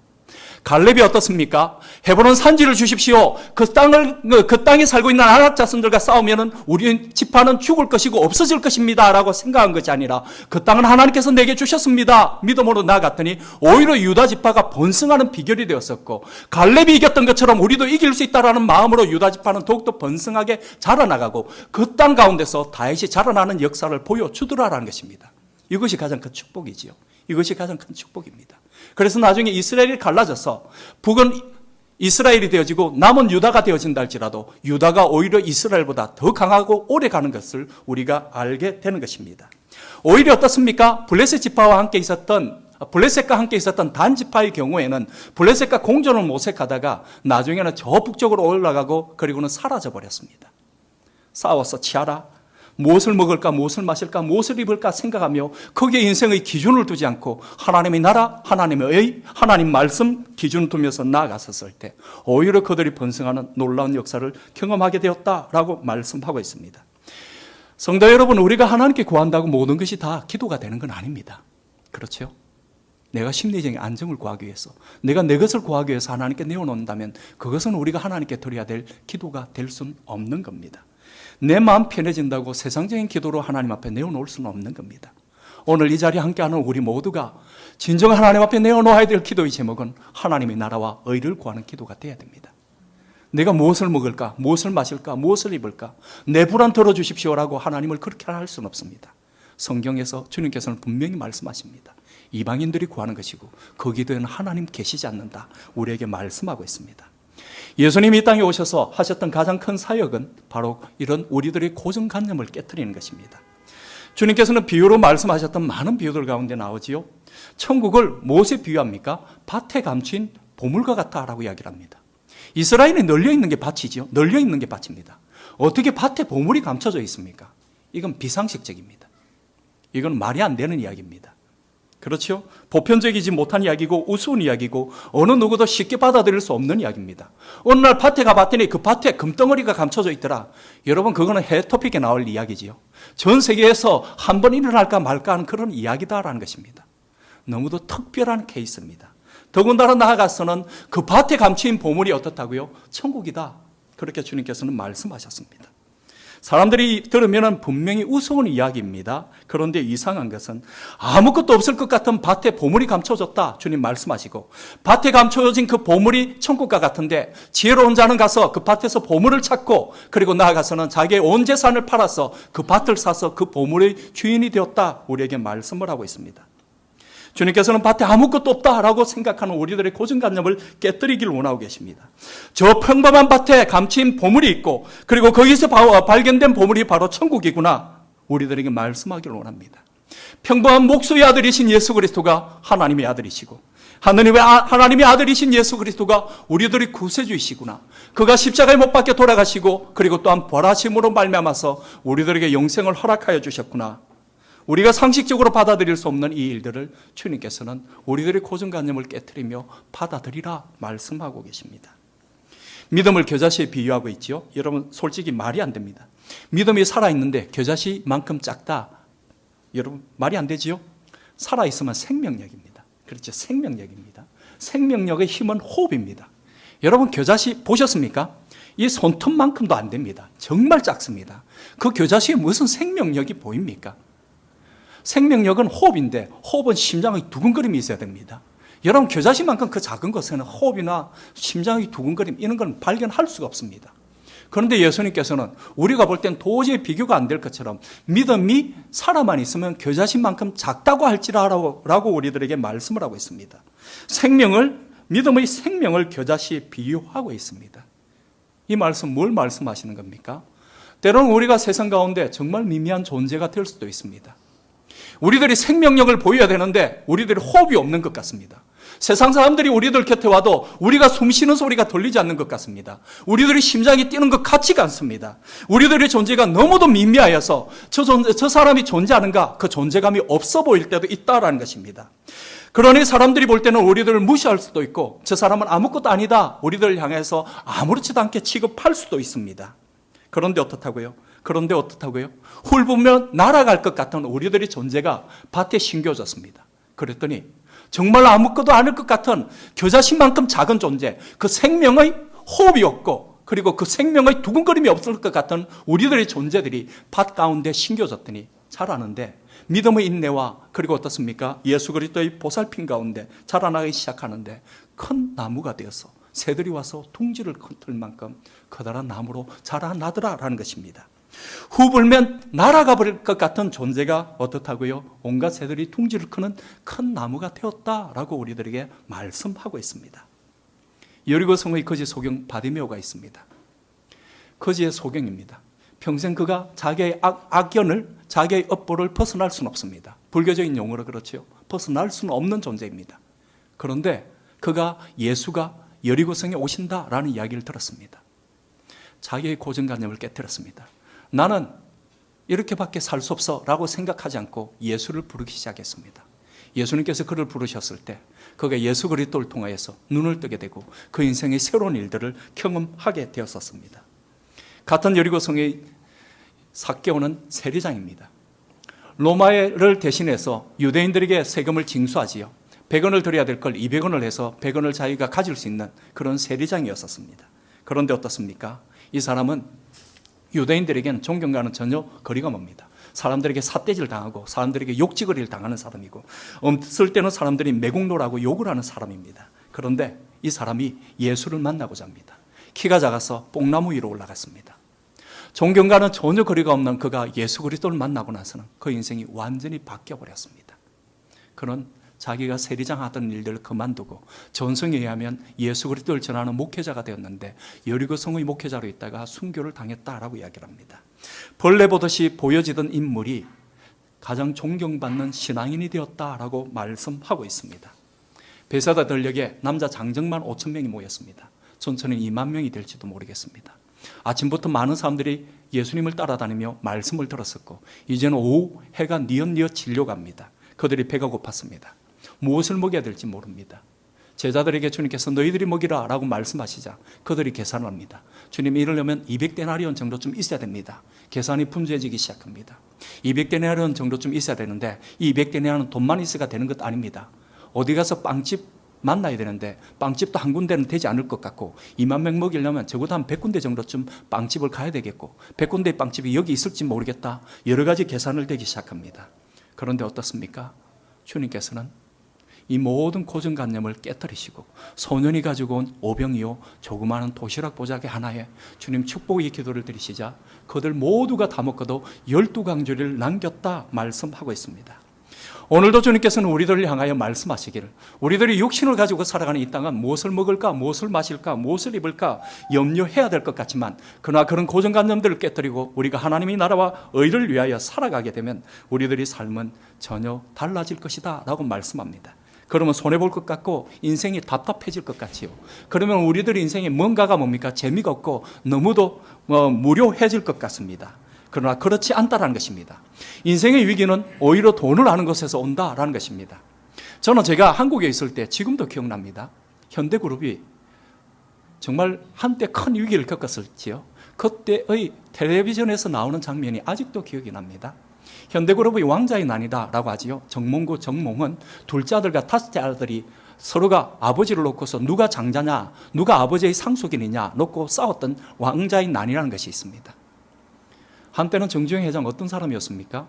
갈렙이 어떻습니까? 헤브론 산지를 주십시오. 그 땅에 살고 있는 아낙 자손들과 싸우면은 우리 지파는 죽을 것이고 없어질 것입니다라고 생각한 것이 아니라 그 땅은 하나님께서 내게 주셨습니다. 믿음으로 나아갔더니 오히려 유다 지파가 번성하는 비결이 되었었고, 갈렙이 이겼던 것처럼 우리도 이길 수 있다라는 마음으로 유다 지파는 더욱더 번성하게 자라나가고 그 땅 가운데서 다윗이 자라나는 역사를 보여주더라라는 것입니다. 이것이 가장 큰 축복이지요. 이것이 가장 큰 축복입니다. 그래서 나중에 이스라엘이 갈라져서 북은 이스라엘이 되어지고 남은 유다가 되어진다 할지라도 유다가 오히려 이스라엘보다 더 강하고 오래 가는 것을 우리가 알게 되는 것입니다. 오히려 어떻습니까? 블레셋과 함께 있었던 단 지파의 경우에는 블레셋과 공존을 모색하다가 나중에는 저 북쪽으로 올라가고 그리고는 사라져 버렸습니다. 싸워서 치하라, 무엇을 먹을까, 무엇을 마실까, 무엇을 입을까 생각하며 거기에 인생의 기준을 두지 않고 하나님의 나라, 하나님의 의, 하나님 말씀 기준을 두면서 나아갔었을 때 오히려 그들이 번성하는 놀라운 역사를 경험하게 되었다라고 말씀하고 있습니다. 성도 여러분, 우리가 하나님께 구한다고 모든 것이 다 기도가 되는 건 아닙니다. 그렇죠? 내가 심리적인 안정을 구하기 위해서, 내가 내 것을 구하기 위해서 하나님께 내어놓는다면 그것은 우리가 하나님께 드려야 될 기도가 될 수는 없는 겁니다. 내 마음 편해진다고 세상적인 기도로 하나님 앞에 내어놓을 수는 없는 겁니다. 오늘 이 자리에 함께하는 우리 모두가 진정 하나님 앞에 내어놓아야 될 기도의 제목은 하나님의 나라와 의를 구하는 기도가 되어야 됩니다. 내가 무엇을 먹을까, 무엇을 마실까, 무엇을 입을까, 내 불안 들어주십시오라고 하나님을 그렇게 할 수는 없습니다. 성경에서 주님께서는 분명히 말씀하십니다. 이방인들이 구하는 것이고 그 기도에는 하나님 계시지 않는다, 우리에게 말씀하고 있습니다. 예수님이 이 땅에 오셔서 하셨던 가장 큰 사역은 바로 이런 우리들의 고정관념을 깨트리는 것입니다. 주님께서는 비유로 말씀하셨던 많은 비유들 가운데 나오지요. 천국을 무엇에 비유합니까? 밭에 감춘 보물과 같다라고 이야기를 합니다. 이스라엘에 널려있는 게 밭이지요. 널려있는 게 밭입니다. 어떻게 밭에 보물이 감춰져 있습니까? 이건 비상식적입니다. 이건 말이 안 되는 이야기입니다. 그렇죠? 보편적이지 못한 이야기고 우스운 이야기고 어느 누구도 쉽게 받아들일 수 없는 이야기입니다. 어느 날 밭에 가봤더니 그 밭에 금덩어리가 감춰져 있더라. 여러분, 그거는 해 토픽에 나올 이야기지요. 전 세계에서 한 번 일어날까 말까 하는 그런 이야기다라는 것입니다. 너무도 특별한 케이스입니다. 더군다나 나아가서는 그 밭에 감추인 보물이 어떻다고요? 천국이다. 그렇게 주님께서는 말씀하셨습니다. 사람들이 들으면 분명히 우스운 이야기입니다. 그런데 이상한 것은 아무것도 없을 것 같은 밭에 보물이 감춰졌다, 주님 말씀하시고, 밭에 감춰진 그 보물이 천국과 같은데 지혜로운 자는 가서 그 밭에서 보물을 찾고 그리고 나아가서는 자기의 온 재산을 팔아서 그 밭을 사서 그 보물의 주인이 되었다, 우리에게 말씀을 하고 있습니다. 주님께서는 밭에 아무것도 없다라고 생각하는 우리들의 고정관념을 깨뜨리기를 원하고 계십니다. 저 평범한 밭에 감춘 보물이 있고 그리고 거기서 발견된 보물이 바로 천국이구나, 우리들에게 말씀하기를 원합니다. 평범한 목수의 아들이신 예수 그리스도가 하나님의 아들이시고 하나님의 아들이신 예수 그리스도가 우리들의 구세주이시구나, 그가 십자가에 못 박혀 돌아가시고 그리고 또한 부활하심으로 말미암아서 우리들에게 영생을 허락하여 주셨구나, 우리가 상식적으로 받아들일 수 없는 이 일들을 주님께서는 우리들의 고정관념을 깨트리며 받아들이라 말씀하고 계십니다. 믿음을 겨자씨에 비유하고 있죠. 여러분, 솔직히 말이 안 됩니다. 믿음이 살아있는데 겨자씨만큼 작다, 여러분 말이 안 되지요? 살아있으면 생명력입니다. 그렇죠? 생명력입니다. 생명력의 힘은 호흡입니다. 여러분, 겨자씨 보셨습니까? 이 손톱만큼도 안 됩니다. 정말 작습니다. 그 겨자씨에 무슨 생명력이 보입니까? 생명력은 호흡인데 호흡은 심장의 두근거림이 있어야 됩니다. 여러분, 겨자씨만큼 그 작은 것에는 호흡이나 심장의 두근거림 이런 건 발견할 수가 없습니다. 그런데 예수님께서는 우리가 볼 땐 도저히 비교가 안 될 것처럼 믿음이 사람만 있으면 겨자씨만큼 작다고 할지라라고 우리들에게 말씀을 하고 있습니다. 믿음의 생명을 겨자씨에 비유하고 있습니다. 이 말씀 뭘 말씀하시는 겁니까? 때로는 우리가 세상 가운데 정말 미미한 존재가 될 수도 있습니다. 우리들이 생명력을 보여야 되는데 우리들이 호흡이 없는 것 같습니다. 세상 사람들이 우리들 곁에 와도 우리가 숨 쉬는 소리가 들리지 않는 것 같습니다. 우리들이 심장이 뛰는 것 같지가 않습니다. 우리들의 존재가 너무도 미미하여서 저 사람이 존재하는가, 그 존재감이 없어 보일 때도 있다라는 것입니다. 그러니 사람들이 볼 때는 우리들을 무시할 수도 있고 저 사람은 아무것도 아니다, 우리들을 향해서 아무렇지도 않게 취급할 수도 있습니다. 그런데 어떻다고요? 훑으면 날아갈 것 같은 우리들의 존재가 밭에 심겨졌습니다. 그랬더니 정말 아무것도 아닐 것 같은 겨자씨만큼 작은 존재, 그 생명의 호흡이 없고 그리고 그 생명의 두근거림이 없을 것 같은 우리들의 존재들이 밭 가운데 심겨졌더니 자라는데 믿음의 인내와 그리고 어떻습니까? 예수 그리스도의 보살핌 가운데 자라나기 시작하는데 큰 나무가 되어서 새들이 와서 둥지를 틀 만큼 커다란 나무로 자라나더라라는 것입니다. 후 불면 날아가 버릴 것 같은 존재가 어떻다고요? 온갖 새들이 둥지를 크는 큰 나무가 되었다라고 우리들에게 말씀하고 있습니다. 여리고 성의 거지 소경 바디메오가 있습니다. 거지의 소경입니다. 평생 그가 자기의 악연을, 자기의 업보를 벗어날 수는 없습니다. 불교적인 용어로 그렇죠. 벗어날 수는 없는 존재입니다. 그런데 그가 예수가 여리고성에 오신다라는 이야기를 들었습니다. 자기의 고정관념을 깨뜨렸습니다. 나는 이렇게밖에 살 수 없어 라고 생각하지 않고 예수를 부르기 시작했습니다. 예수님께서 그를 부르셨을 때 그가 예수 그리스도를 통하여서 눈을 뜨게 되고 그 인생의 새로운 일들을 경험하게 되었었습니다. 같은 여리고성의 삭개오는 세리장입니다. 로마를 대신해서 유대인들에게 세금을 징수하지요. 100원을 드려야 될 걸 200원을 해서 100원을 자기가 가질 수 있는 그런 세리장이었었습니다. 그런데 어떻습니까? 이 사람은 유대인들에게는 존경과는 전혀 거리가 멉니다. 사람들에게 삿대질 당하고 사람들에게 욕지거리를 당하는 사람이고 없을 때는 사람들이 매국노라고 욕을 하는 사람입니다. 그런데 이 사람이 예수를 만나고자 합니다. 키가 작아서 뽕나무 위로 올라갔습니다. 존경과는 전혀 거리가 없는 그가 예수 그리스도를 만나고 나서는 그 인생이 완전히 바뀌어버렸습니다. 그는 자기가 세리장 하던 일들을 그만두고 전성에 의하면 예수 그리스도를 전하는 목회자가 되었는데 여리고성의 목회자로 있다가 순교를 당했다라고 이야기를 합니다. 벌레 보듯이 보여지던 인물이 가장 존경받는 신앙인이 되었다라고 말씀하고 있습니다. 베사다 들녘에 남자 장정만 5천 명이 모였습니다. 천천히 2만 명이 될지도 모르겠습니다. 아침부터 많은 사람들이 예수님을 따라다니며 말씀을 들었었고 이제는 오후 해가 뉘엿뉘엿 질려갑니다. 그들이 배가 고팠습니다. 무엇을 먹여야 될지 모릅니다. 제자들에게 주님께서 너희들이 먹이라 라고 말씀하시자 그들이 계산을 합니다. 주님이 이러려면 200데나리온 정도쯤 있어야 됩니다. 계산이 분주해지기 시작합니다. 200데나리온 정도쯤 있어야 되는데 이 200데나리온은 돈만 있어야 되는 것 아닙니다. 어디 가서 빵집 만나야 되는데 빵집도 한 군데는 되지 않을 것 같고 2만 명 먹이려면 적어도 한 100군데 정도쯤 빵집을 가야 되겠고 100군데의 빵집이 여기 있을지 모르겠다. 여러 가지 계산을 되기 시작합니다. 그런데 어떻습니까? 주님께서는 이 모든 고정관념을 깨뜨리시고 소년이 가지고 온 오병이요 조그마한 도시락 보자기 하나에 주님 축복의 기도를 드리시자 그들 모두가 다 먹고도 12강조리를 남겼다 말씀하고 있습니다. 오늘도 주님께서는 우리들을 향하여 말씀하시기를 우리들이 육신을 가지고 살아가는 이 땅은 무엇을 먹을까, 무엇을 마실까, 무엇을 입을까 염려해야 될 것 같지만 그러나 그런 고정관념들을 깨뜨리고 우리가 하나님의 나라와 의를 위하여 살아가게 되면 우리들의 삶은 전혀 달라질 것이다 라고 말씀합니다. 그러면 손해볼 것 같고 인생이 답답해질 것 같지요. 그러면 우리들 인생에 뭔가가 뭡니까? 재미가 없고 너무도 무료해질 것 같습니다. 그러나 그렇지 않다라는 것입니다. 인생의 위기는 오히려 돈을 아는 것에서 온다라는 것입니다. 저는 제가 한국에 있을 때 지금도 기억납니다. 현대그룹이 정말 한때 큰 위기를 겪었을지요. 그때의 텔레비전에서 나오는 장면이 아직도 기억이 납니다. 현대그룹의 왕자의 난이다라고 하지요. 정몽구, 정몽은 둘째 아들과 다섯째 아들이 서로가 아버지를 놓고서 누가 장자냐, 누가 아버지의 상속인이냐 놓고 싸웠던 왕자의 난이라는 것이 있습니다. 한때는 정주영 회장 어떤 사람이었습니까?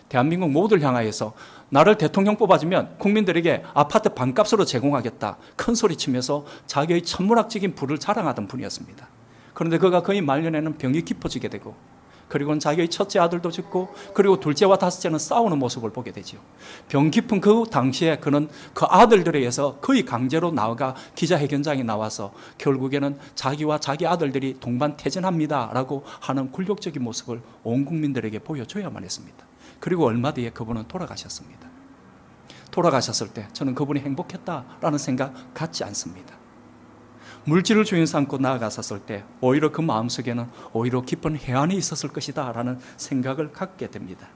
대한민국 모두를 향하여서 나를 대통령 뽑아주면 국민들에게 아파트 반값으로 제공하겠다 큰 소리 치면서 자기의 천문학적인 부를 자랑하던 분이었습니다. 그런데 그가 거의 말년에는 병이 깊어지게 되고, 그리고는 자기의 첫째 아들도 죽고, 그리고 둘째와 다섯째는 싸우는 모습을 보게 되죠. 병 깊은 그 당시에 그는 그 아들들에 의해서 거의 강제로 나아가 기자회견장에 나와서 결국에는 자기와 자기 아들들이 동반 퇴진합니다 라고 하는 굴욕적인 모습을 온 국민들에게 보여줘야만 했습니다. 그리고 얼마 뒤에 그분은 돌아가셨습니다. 돌아가셨을 때 저는 그분이 행복했다라는 생각 갖지 않습니다. 물질을 주인 삼고 나아갔었을 때 오히려 그 마음속에는 오히려 깊은 해안이 있었을 것이다 라는 생각을 갖게 됩니다.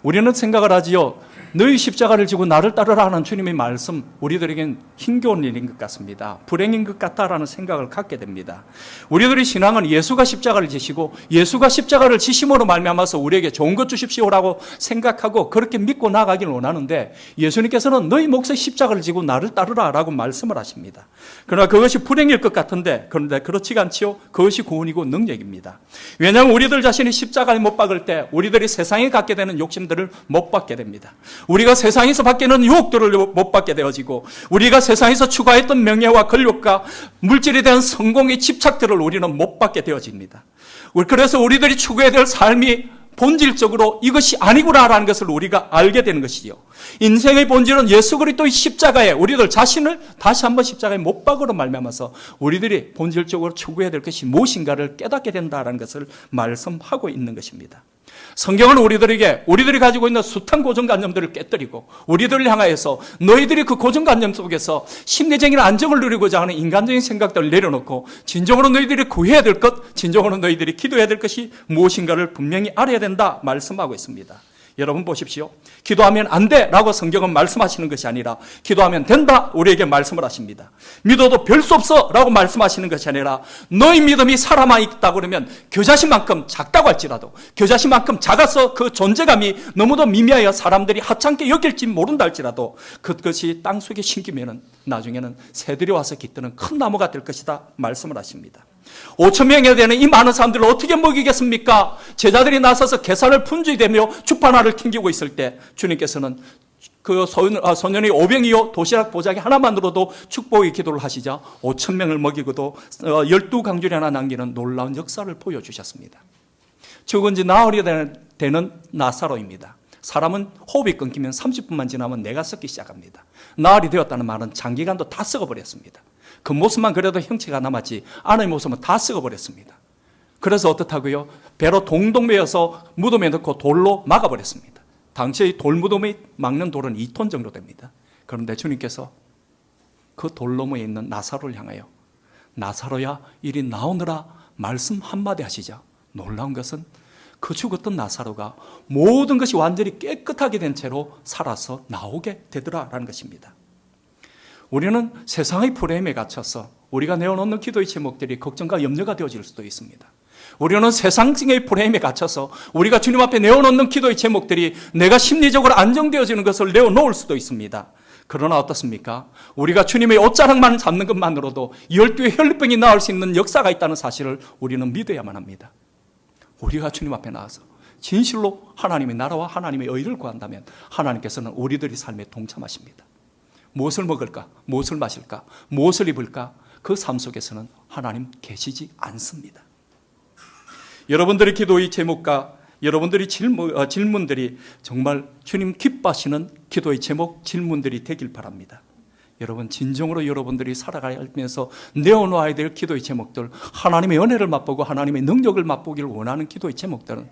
우리는 생각을 하지요. 너희 십자가를 지고 나를 따르라 하는 주님의 말씀, 우리들에겐 힘겨운 일인 것 같습니다. 불행인 것 같다라는 생각을 갖게 됩니다. 우리들의 신앙은 예수가 십자가를 지시고 예수가 십자가를 지심으로 말미암아서 우리에게 좋은 것 주십시오라고 생각하고 그렇게 믿고 나가길 원하는데, 예수님께서는 너희 몫의 십자가를 지고 나를 따르라 라고 말씀을 하십니다. 그러나 그것이 불행일 것 같은데, 그런데 그렇지가 않지요. 그것이 구원이고 능력입니다. 왜냐하면 우리들 자신이 십자가에 못 박을 때 우리들이 세상에 갖게 되는 욕심들을 못 받게 됩니다. 우리가 세상에서 받게는 유혹들을 못 받게 되어지고, 우리가 세상에서 추구했던 명예와 권력과 물질에 대한 성공의 집착들을 우리는 못 받게 되어집니다. 그래서 우리들이 추구해야 될 삶이 본질적으로 이것이 아니구나라는 것을 우리가 알게 되는 것이죠. 인생의 본질은 예수 그리스도의 십자가에 우리들 자신을 다시 한번 십자가에 못 박으로 말미암아서 우리들이 본질적으로 추구해야 될 것이 무엇인가를 깨닫게 된다는 것을 말씀하고 있는 것입니다. 성경은 우리들이 가지고 있는 숱한 고정관념들을 깨뜨리고 우리들을 향하여서 너희들이 그 고정관념 속에서 심리적인 안정을 누리고자 하는 인간적인 생각들을 내려놓고 진정으로 너희들이 구해야 될 것, 진정으로 너희들이 기도해야 될 것이 무엇인가를 분명히 알아야 된다 말씀하고 있습니다. 여러분 보십시오. 기도하면 안 돼 라고 성경은 말씀하시는 것이 아니라 기도하면 된다 우리에게 말씀을 하십니다. 믿어도 별 수 없어 라고 말씀하시는 것이 아니라 너희 믿음이 살아만 있다 그러면 겨자씨만큼 작다고 할지라도, 겨자씨만큼 작아서 그 존재감이 너무도 미미하여 사람들이 하찮게 여길지 모른다 할지라도 그것이 땅속에 심기면 나중에는 새들이 와서 깃드는 큰 나무가 될 것이다 말씀을 하십니다. 5,000명에 되는 이 많은 사람들을 어떻게 먹이겠습니까? 제자들이 나서서 계산을 분주히되며 죽판화를 튕기고 있을 때 주님께서는 그 소년이 5병이요 도시락 보자기 하나만으로도 축복의 기도를 하시자 5,000명을 먹이고도 12강줄이 하나 남기는 놀라운 역사를 보여주셨습니다. 죽은 지 나흘이 되는 나사로입니다. 사람은 호흡이 끊기면 30분만 지나면 뇌가 썩기 시작합니다. 나흘이 되었다는 말은 장기간도 다 썩어버렸습니다. 그 모습만 그래도 형체가 남았지 안의 모습은 다 썩어버렸습니다. 그래서 어떻다고요? 배로 동동 메어서 무덤에 넣고 돌로 막아버렸습니다. 당시의 돌무덤에 막는 돌은 2톤 정도 됩니다. 그런데 주님께서 그 돌너머에 있는 나사로를 향하여 나사로야 이리 나오느라 말씀 한마디 하시자 놀라운 것은 그 죽었던 나사로가 모든 것이 완전히 깨끗하게 된 채로 살아서 나오게 되더라라는 것입니다. 우리는 세상의 프레임에 갇혀서 우리가 내어놓는 기도의 제목들이 걱정과 염려가 되어질 수도 있습니다. 우리는 세상의 프레임에 갇혀서 우리가 주님 앞에 내어놓는 기도의 제목들이 내가 심리적으로 안정되어지는 것을 내어놓을 수도 있습니다. 그러나 어떻습니까? 우리가 주님의 옷자락만 잡는 것만으로도 12의 혈루병이 나을 수 있는 역사가 있다는 사실을 우리는 믿어야만 합니다. 우리가 주님 앞에 나와서 진실로 하나님의 나라와 하나님의 의를 구한다면 하나님께서는 우리들의 삶에 동참하십니다. 무엇을 먹을까? 무엇을 마실까? 무엇을 입을까? 그 삶 속에서는 하나님 계시지 않습니다. 여러분들의 기도의 제목과 여러분들의 질문들이 정말 주님 기뻐하시는 기도의 제목, 질문들이 되길 바랍니다. 여러분 진정으로 여러분들이 살아가면서 내어놓아야 될 기도의 제목들, 하나님의 은혜를 맛보고 하나님의 능력을 맛보기를 원하는 기도의 제목들은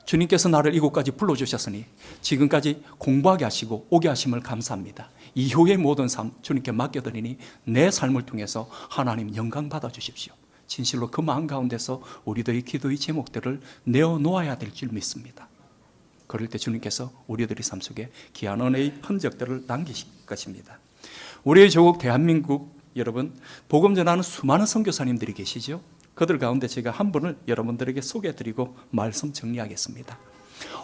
주님께서 나를 이곳까지 불러주셨으니 지금까지 공부하게 하시고 오게 하심을 감사합니다. 이후의 모든 삶 주님께 맡겨드리니 내 삶을 통해서 하나님 영광 받아주십시오. 진실로 그 마음 가운데서 우리들의 기도의 제목들을 내어놓아야 될 줄 믿습니다. 그럴 때 주님께서 우리들의 삶 속에 귀한 은혜의 흔적들을 남기실 것입니다. 우리의 조국 대한민국 여러분 복음 전하는 수많은 선교사님들이 계시죠. 그들 가운데 제가 한 분을 여러분들에게 소개해드리고 말씀 정리하겠습니다.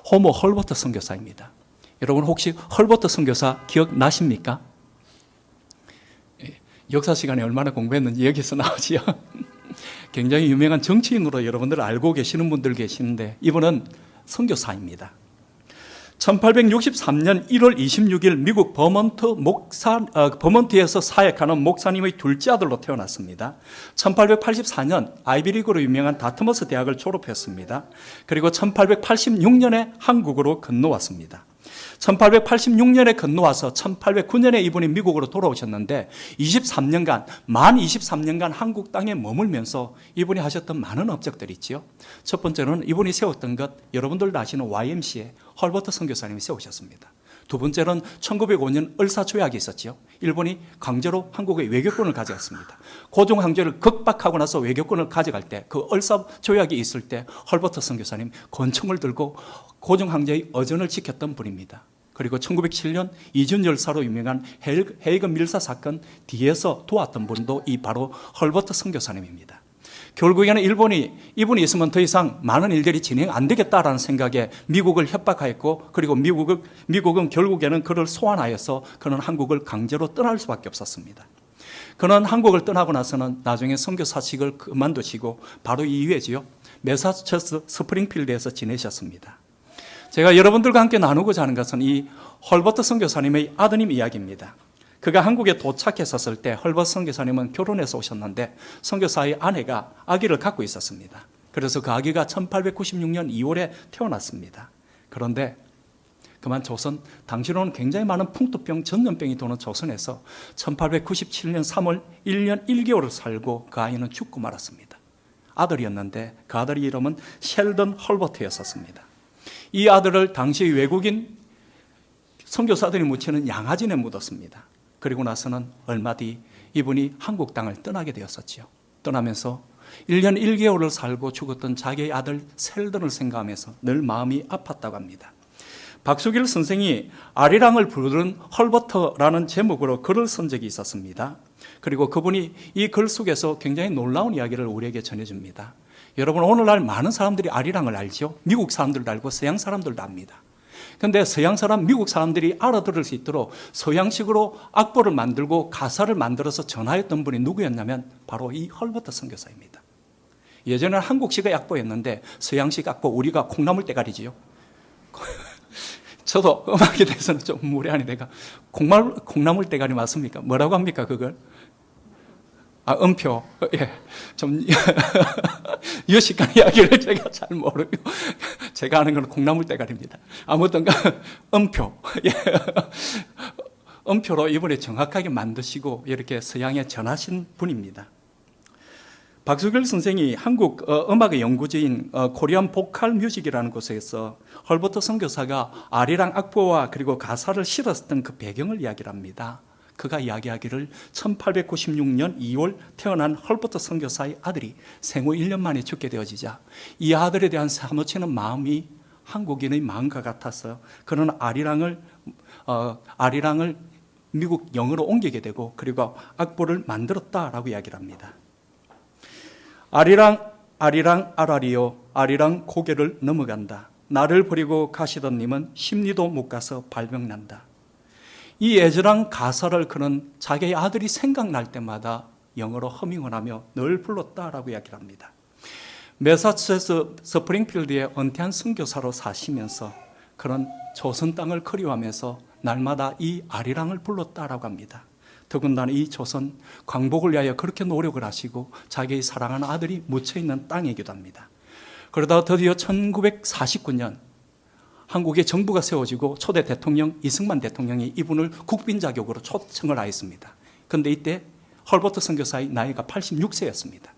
호모 헐버트 선교사입니다. 여러분 혹시 헐버트 선교사 기억나십니까? 역사 시간에 얼마나 공부했는지 여기서 나오지요. 굉장히 유명한 정치인으로 여러분들 알고 계시는 분들 계시는데 이분은 선교사입니다. 1863년 1월 26일 미국 버몬트에서 사역하는 목사님의 둘째 아들로 태어났습니다. 1884년 아이비리그로 유명한 다트머스 대학을 졸업했습니다. 그리고 1886년에 한국으로 건너왔습니다. 1886년에 건너와서 1809년에 이분이 미국으로 돌아오셨는데 만 23년간 한국 땅에 머물면서 이분이 하셨던 많은 업적들이 있지요. 첫 번째로는 이분이 세웠던 것, 여러분들도 아시는 YMCA 헐버트 선교사님이 세우셨습니다. 두 번째는 1905년 을사조약이 있었죠. 일본이 강제로 한국의 외교권을 가져갔습니다. 고종 황제를 극박하고 나서 외교권을 가져갈 때, 그 을사조약이 있을 때 헐버트 선교사님 권총을 들고 고종 황제의 어전을 지켰던 분입니다. 그리고 1907년 이준 열사로 유명한 헤이건 밀사 사건 뒤에서 도왔던 분도 이 바로 헐버트 선교사님입니다. 결국에는 이분이 있으면 더 이상 많은 일들이 진행 안 되겠다라는 생각에 미국을 협박하였고, 그리고 미국은 결국에는 그를 소환하여서 그는 한국을 강제로 떠날 수밖에 없었습니다. 그는 한국을 떠나고 나서는 나중에 선교 사직을 그만두시고 바로 이후에지요, 매사추세츠 스프링필드에서 지내셨습니다. 제가 여러분들과 함께 나누고자 하는 것은 이 헐버트 선교사님의 아드님 이야기입니다. 그가 한국에 도착했었을 때 헐버트 선교사님은 결혼해서 오셨는데 선교사의 아내가 아기를 갖고 있었습니다. 그래서 그 아기가 1896년 2월에 태어났습니다. 그런데 그만 당시로는 굉장히 많은 풍토병, 전염병이 도는 조선에서 1897년 3월 1년 1개월을 살고 그 아이는 죽고 말았습니다. 아들이었는데 그 아들의 이름은 셸던 헐버트였었습니다. 이 아들을 당시 외국인 선교사들이 묻히는 양아진에 묻었습니다. 그리고 나서는 얼마 뒤 이분이 한국 땅을 떠나게 되었었죠. 떠나면서 1년 1개월을 살고 죽었던 자기의 아들 셀던을 생각하면서 늘 마음이 아팠다고 합니다. 박수길 선생이 아리랑을 부르는 헐버트라는 제목으로 글을 쓴 적이 있었습니다. 그리고 그분이 이 글 속에서 굉장히 놀라운 이야기를 우리에게 전해줍니다. 여러분, 오늘날 많은 사람들이 아리랑을 알죠. 미국 사람들도 알고 서양 사람들도 압니다. 그런데 미국 사람들이 알아들을 수 있도록 서양식으로 악보를 만들고 가사를 만들어서 전하였던 분이 누구였냐면 바로 이 헐버트 선교사입니다. 예전에는 한국식의 악보였는데 서양식 악보, 우리가 콩나물 대가리지요. 저도 음악에 대해서는 좀 무례하니 내가 콩나물 대가리 맞습니까? 뭐라고 합니까 그걸? 음표. 예. 좀, 유식한 이야기를 제가 잘 모르고, 제가 아는 건 콩나물 대가리입니다. 아무튼, 음표. 예. 음표로 이번에 정확하게 만드시고, 이렇게 서양에 전하신 분입니다. 박수길 선생이 한국 음악의 연구지인 코리안 보컬 뮤직이라는 곳에서 헐버트 선교사가 아리랑 악보와 그리고 가사를 실었던 그 배경을 이야기를 합니다. 그가 이야기하기를 1896년 2월 태어난 헐버트 선교사의 아들이 생후 1년 만에 죽게 되어지자 이 아들에 대한 사무치는 마음이 한국인의 마음과 같아서 그는 아리랑을 미국 영어로 옮기게 되고 그리고 악보를 만들었다라고 이야기를 합니다. 아리랑 아라리요 아리랑 고개를 넘어간다. 나를 버리고 가시던 님은 심리도 못 가서 발병난다. 이 애절한 가사를 그는 자기의 아들이 생각날 때마다 영어로 허밍을 하며 늘 불렀다라고 이야기를 합니다. 매사추세츠 스프링필드에 은퇴한 선교사로 사시면서 그는 조선 땅을 그리워하면서 날마다 이 아리랑을 불렀다라고 합니다. 더군다나 이 조선 광복을 위하여 그렇게 노력을 하시고 자기의 사랑하는 아들이 묻혀있는 땅이기도 합니다. 그러다 드디어 1949년 한국의 정부가 세워지고 초대 대통령 이승만 대통령이 이분을 국빈 자격으로 초청을 하였습니다. 그런데 이때 헐버트 선교사의 나이가 86세였습니다.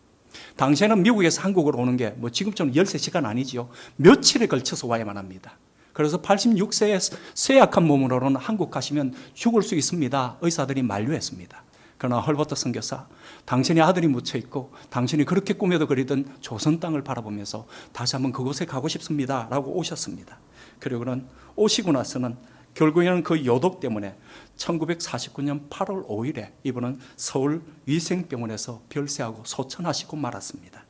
당시에는 미국에서 한국으로 오는 게 지금처럼 13시간 아니지요. 며칠에 걸쳐서 와야만 합니다. 그래서 86세의 쇠약한 몸으로는 한국 가시면 죽을 수 있습니다. 의사들이 만류했습니다. 그러나 헐버트 선교사, 당신의 아들이 묻혀있고 당신이 그렇게 꿈에도 그리던 조선 땅을 바라보면서 다시 한번 그곳에 가고 싶습니다 라고 오셨습니다. 그리고는 오시고 나서는 결국에는 그 요독 때문에 1949년 8월 5일에 이분은 서울 위생병원에서 별세하고 소천하시고 말았습니다.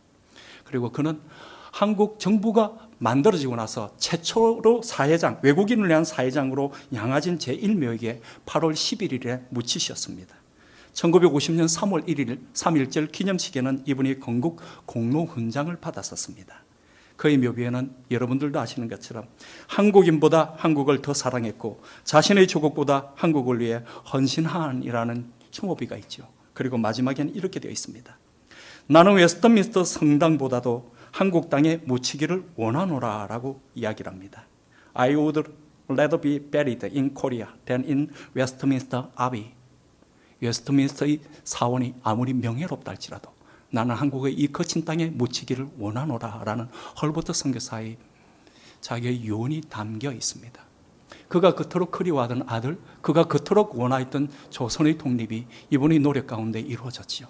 그리고 그는 한국 정부가 만들어지고 나서 최초로 사회장, 외국인을 위한 사회장으로 양아진 제1묘역에 8월 11일에 묻히셨습니다. 1950년 3월 1일 3.1절 기념식에는 이분이 건국 공로훈장을 받았었습니다. 그의 묘비에는 여러분들도 아시는 것처럼 한국인보다 한국을 더 사랑했고 자신의 조국보다 한국을 위해 헌신한이라는 혐오비가 있죠. 그리고 마지막에는 이렇게 되어 있습니다. 나는 웨스트민스터 성당보다도 한국 땅에 묻히기를 원하노라 라고 이야기를 합니다. I would rather be buried in Korea than in Westminster Abbey. 웨스트민스터의 사원이 아무리 명예롭다 할지라도 나는 한국의 이 거친 땅에 묻히기를 원하노라 라는 헐버트 선교사의 자기의 유언이 담겨 있습니다. 그가 그토록 그리워하던 아들, 그가 그토록 원하였던 조선의 독립이 이분의 노력 가운데 이루어졌지요.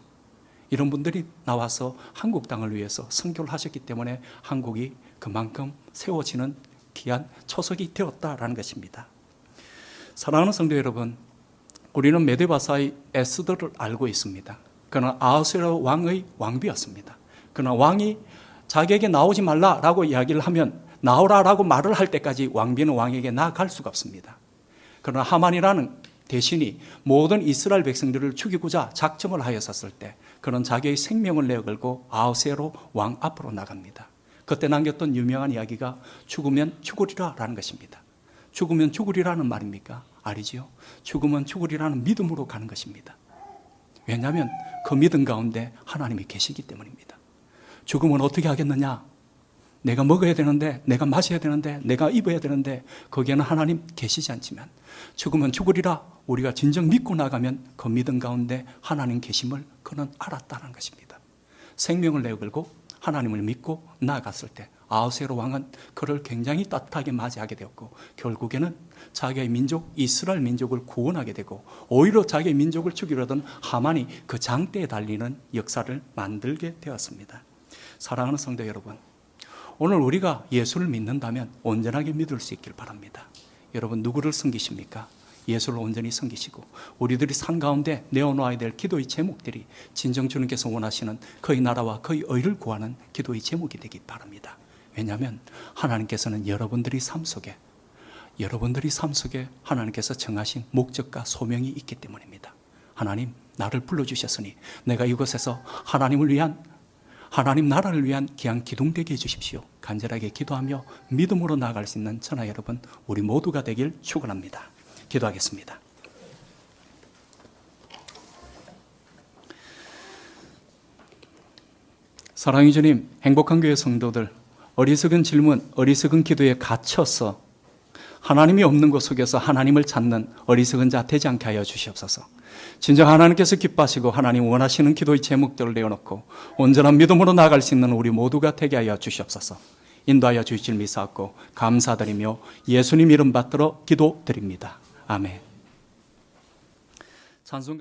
이런 분들이 나와서 한국 땅을 위해서 선교를 하셨기 때문에 한국이 그만큼 세워지는 귀한 초석이 되었다라는 것입니다. 사랑하는 성도 여러분, 우리는 메데바사의 에스더를 알고 있습니다. 그는 아하수에로 왕의 왕비였습니다. 그러나 왕이 자기에게 나오지 말라라고 이야기를 하면 나오라라고 말을 할 때까지 왕비는 왕에게 나아갈 수가 없습니다. 그러나 하만이라는 대신이 모든 이스라엘 백성들을 죽이고자 작정을 하였었을 때 그는 자기의 생명을 내걸고 아하수에로 왕 앞으로 나갑니다. 그때 남겼던 유명한 이야기가 죽으면 죽으리라라는 것입니다. 죽으면 죽으리라는 말입니까? 아니지요. 죽으면 죽으리라는 믿음으로 가는 것입니다. 왜냐하면 그 믿음 가운데 하나님이 계시기 때문입니다. 죽으면 어떻게 하겠느냐? 내가 먹어야 되는데, 내가 마셔야 되는데, 내가 입어야 되는데 거기에는 하나님 계시지 않지만 죽으면 죽으리라 우리가 진정 믿고 나가면 그 믿음 가운데 하나님 계심을 그는 알았다는 것입니다. 생명을 내걸고 하나님을 믿고 나아갔을 때 아하수에로 왕은 그를 굉장히 따뜻하게 맞이하게 되었고 결국에는 자기의 민족 이스라엘 민족을 구원하게 되고 오히려 자기의 민족을 죽이려던 하만이 그 장대에 달리는 역사를 만들게 되었습니다. 사랑하는 성도 여러분, 오늘 우리가 예수를 믿는다면 온전하게 믿을 수 있길 바랍니다. 여러분 누구를 섬기십니까? 예수를 온전히 섬기시고 우리들이 삶 가운데 내어놓아야 될 기도의 제목들이 진정 주님께서 원하시는 그의 나라와 그의 의를 구하는 기도의 제목이 되기 바랍니다. 왜냐하면 하나님께서는 여러분들이 삶 속에 하나님께서 정하신 목적과 소명이 있기 때문입니다. 하나님 나를 불러주셨으니 내가 이곳에서 하나님 나라를 위한 귀한 기둥되게 해주십시오. 간절하게 기도하며 믿음으로 나아갈 수 있는 저나 여러분 우리 모두가 되길 축원합니다. 기도하겠습니다. 사랑의 주님, 행복한 교회 성도들, 어리석은 질문, 어리석은 기도에 갇혀서 하나님이 없는 곳 속에서 하나님을 찾는 어리석은 자 되지 않게 하여 주시옵소서. 진정 하나님께서 기뻐하시고 하나님 원하시는 기도의 제목들을 내어놓고 온전한 믿음으로 나아갈 수 있는 우리 모두가 되게 하여 주시옵소서. 인도하여 주실 미사옵고 감사드리며 예수님 이름 받들어 기도드립니다. 아멘. 찬송